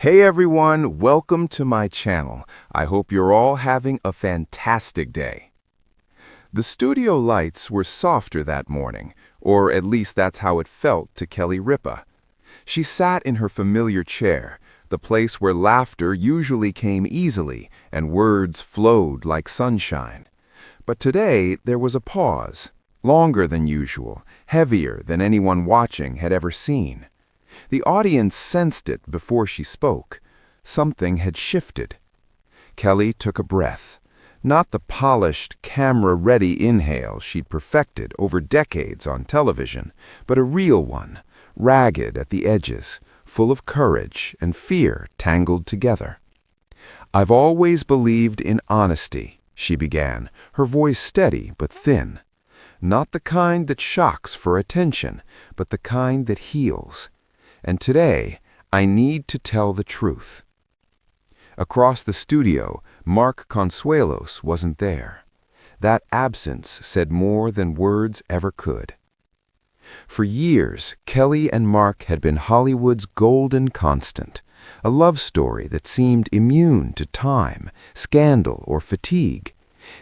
Hey everyone, welcome to my channel. I hope you're all having a fantastic day. The studio lights were softer that morning, or at least that's how it felt to Kelly Ripa. She sat in her familiar chair, the place where laughter usually came easily and words flowed like sunshine. But today there was a pause, longer than usual, heavier than anyone watching had ever seen. The audience sensed it before she spoke. Something had shifted. Kelly took a breath. Not the polished, camera-ready inhale she'd perfected over decades on television, but a real one, ragged at the edges, full of courage and fear tangled together. "I've always believed in honesty," she began, her voice steady but thin. "Not the kind that shocks for attention, but the kind that heals. And today, I need to tell the truth." Across the studio, Mark Consuelos wasn't there. That absence said more than words ever could. For years, Kelly and Mark had been Hollywood's golden constant, a love story that seemed immune to time, scandal, or fatigue.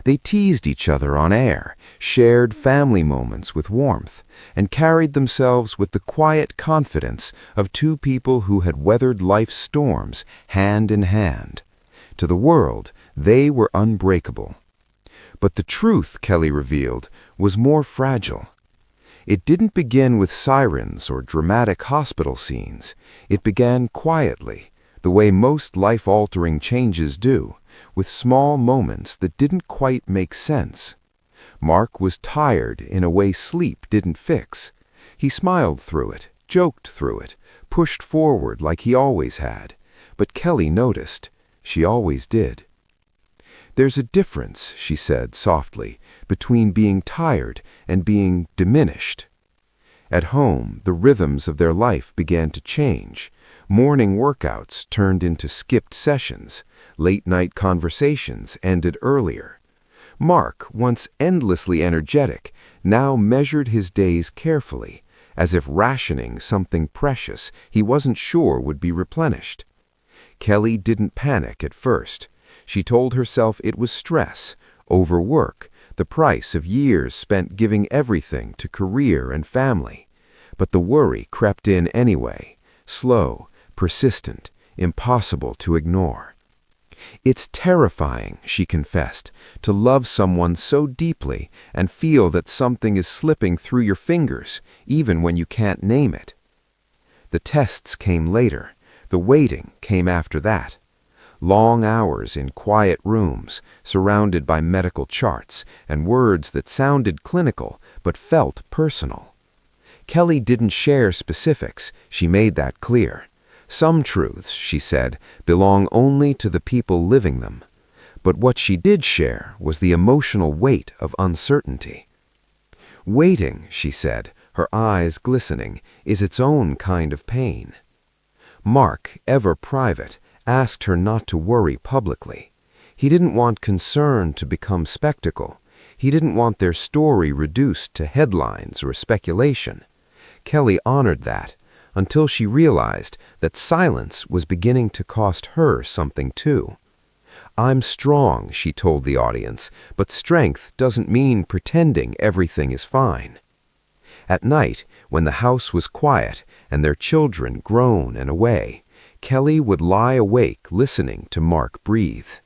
They teased each other on air, shared family moments with warmth, and carried themselves with the quiet confidence of two people who had weathered life's storms hand in hand. To the world, they were unbreakable. But the truth, Kelly revealed, was more fragile. It didn't begin with sirens or dramatic hospital scenes. It began quietly, the way most life-altering changes do, with small moments that didn't quite make sense. Mark was tired in a way sleep didn't fix. He smiled through it, joked through it, pushed forward like he always had. But Kelly noticed. She always did. "There's a difference," she said softly, "between being tired and being diminished." At home, the rhythms of their life began to change. Morning workouts turned into skipped sessions. Late-night conversations ended earlier. Mark, once endlessly energetic, now measured his days carefully, as if rationing something precious he wasn't sure would be replenished. Kelly didn't panic at first. She told herself it was stress, overwork, the price of years spent giving everything to career and family. But the worry crept in anyway, slow, persistent, impossible to ignore. "It's terrifying," she confessed, "to love someone so deeply and feel that something is slipping through your fingers, even when you can't name it." The tests came later. The waiting came after that. Long hours in quiet rooms, surrounded by medical charts and words that sounded clinical but felt personal. Kelly didn't share specifics. She made that clear. Some truths, she said, belong only to the people living them. But what she did share was the emotional weight of uncertainty. "Waiting," she said, her eyes glistening, "is its own kind of pain." Mark, ever private, asked her not to worry publicly. He didn't want concern to become spectacle. He didn't want their story reduced to headlines or speculation. Kelly honored that, until she realized that silence was beginning to cost her something too. "I'm strong," she told the audience, "but strength doesn't mean pretending everything is fine." At night, when the house was quiet and their children grown and away, Kelly would lie awake listening to Mark breathe.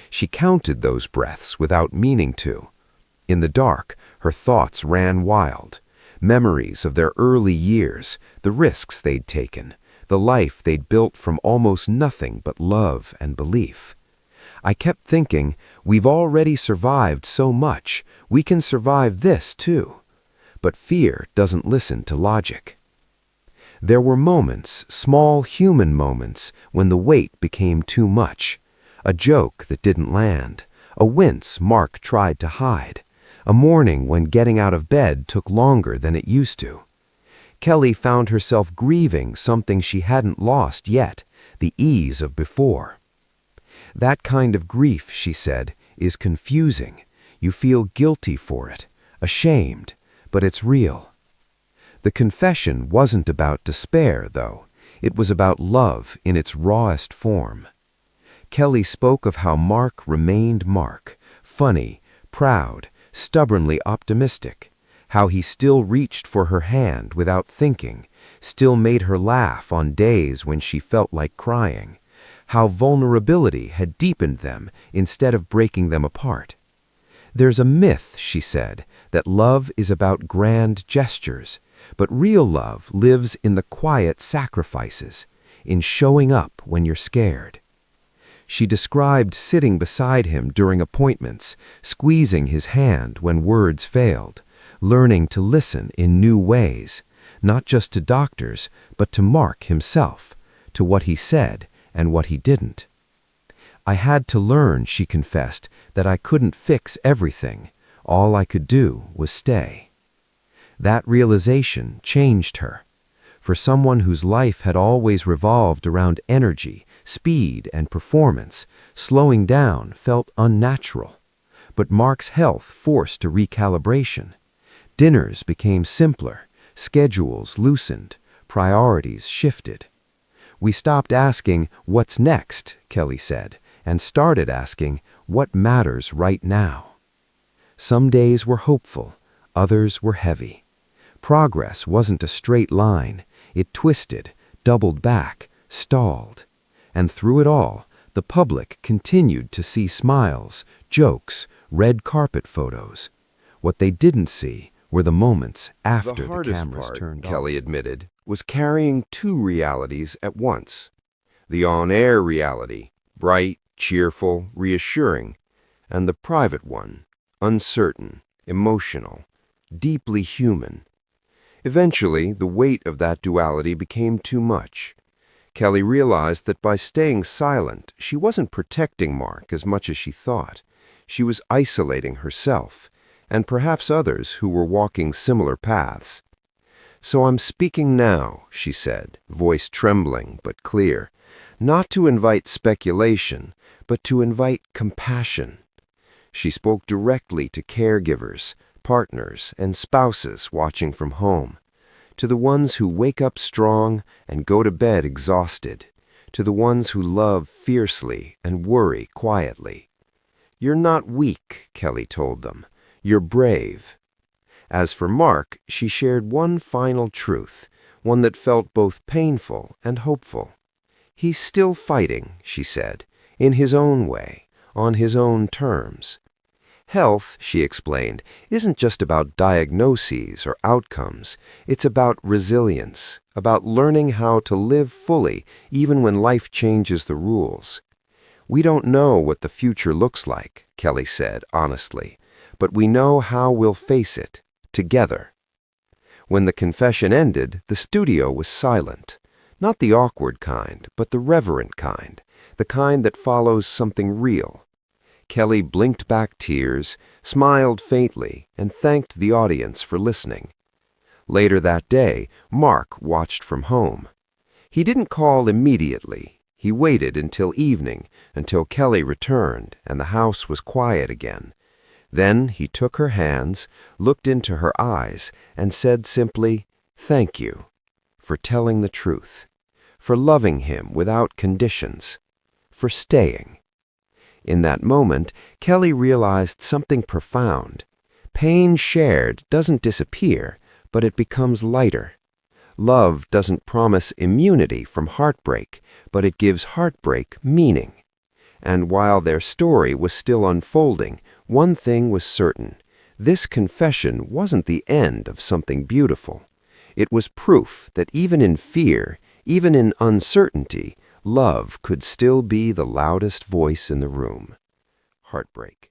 She counted those breaths without meaning to. In the dark, her thoughts ran wild. Memories of their early years, the risks they'd taken, the life they'd built from almost nothing but love and belief. "I kept thinking, we've already survived so much, we can survive this too." But fear doesn't listen to logic. There were moments, small human moments, when the weight became too much. A joke that didn't land, a wince Mark tried to hide, a morning when getting out of bed took longer than it used to. Kelly found herself grieving something she hadn't lost yet, the ease of before. "That kind of grief," she said, "is confusing. You feel guilty for it, ashamed, but it's real." The confession wasn't about despair, though. It was about love in its rawest form. Kelly spoke of how Mark remained Mark, funny, proud, stubbornly optimistic, how he still reached for her hand without thinking, still made her laugh on days when she felt like crying, how vulnerability had deepened them instead of breaking them apart. There's a myth, she said, that love is about grand gestures, but real love lives in the quiet sacrifices, in showing up when you're scared. She described sitting beside him during appointments, squeezing his hand when words failed, learning to listen in new ways, not just to doctors, but to Mark himself, to what he said and what he didn't. I had to learn, she confessed, that I couldn't fix everything. All I could do was stay. That realization changed her. For someone whose life had always revolved around energy, speed, and performance, slowing down felt unnatural. But Mark's health forced a recalibration. Dinners became simpler, schedules loosened, priorities shifted. We stopped asking, "What's next?" Kelly said, and started asking, "What matters right now?" Some days were hopeful, others were heavy. Progress wasn't a straight line. It twisted, doubled back, stalled. And through it all, the public continued to see smiles, jokes, red carpet photos. What they didn't see were the moments after the cameras turned off. Kelly admitted, was carrying two realities at once. The on-air reality, bright, cheerful, reassuring, and the private one, uncertain, emotional, deeply human. Eventually, the weight of that duality became too much. Kelly realized that by staying silent, she wasn't protecting Mark as much as she thought. She was isolating herself, and perhaps others who were walking similar paths. "So I'm speaking now," she said, voice trembling but clear, "not to invite speculation, but to invite compassion." She spoke directly to caregivers, partners, and spouses watching from home, to the ones who wake up strong and go to bed exhausted, to the ones who love fiercely and worry quietly. "You're not weak," Kelly told them. "You're brave." As for Mark, she shared one final truth, one that felt both painful and hopeful. "He's still fighting," she said, "in his own way, on his own terms." Health, she explained, isn't just about diagnoses or outcomes. It's about resilience, about learning how to live fully even when life changes the rules. "We don't know what the future looks like," Kelly said honestly, "but we know how we'll face it, together." When the confession ended, the studio was silent. Not the awkward kind, but the reverent kind, the kind that follows something real. Kelly blinked back tears, smiled faintly, and thanked the audience for listening. Later that day, Mark watched from home. He didn't call immediately. He waited until evening, until Kelly returned and the house was quiet again. Then he took her hands, looked into her eyes, and said simply, "Thank you for telling the truth, for loving him without conditions, for staying." In that moment, Kelly realized something profound. Pain shared doesn't disappear, but it becomes lighter. Love doesn't promise immunity from heartbreak, but it gives heartbreak meaning. And while their story was still unfolding, one thing was certain. This confession wasn't the end of something beautiful. It was proof that even in fear, even in uncertainty, love could still be the loudest voice in the room. Heartbreak.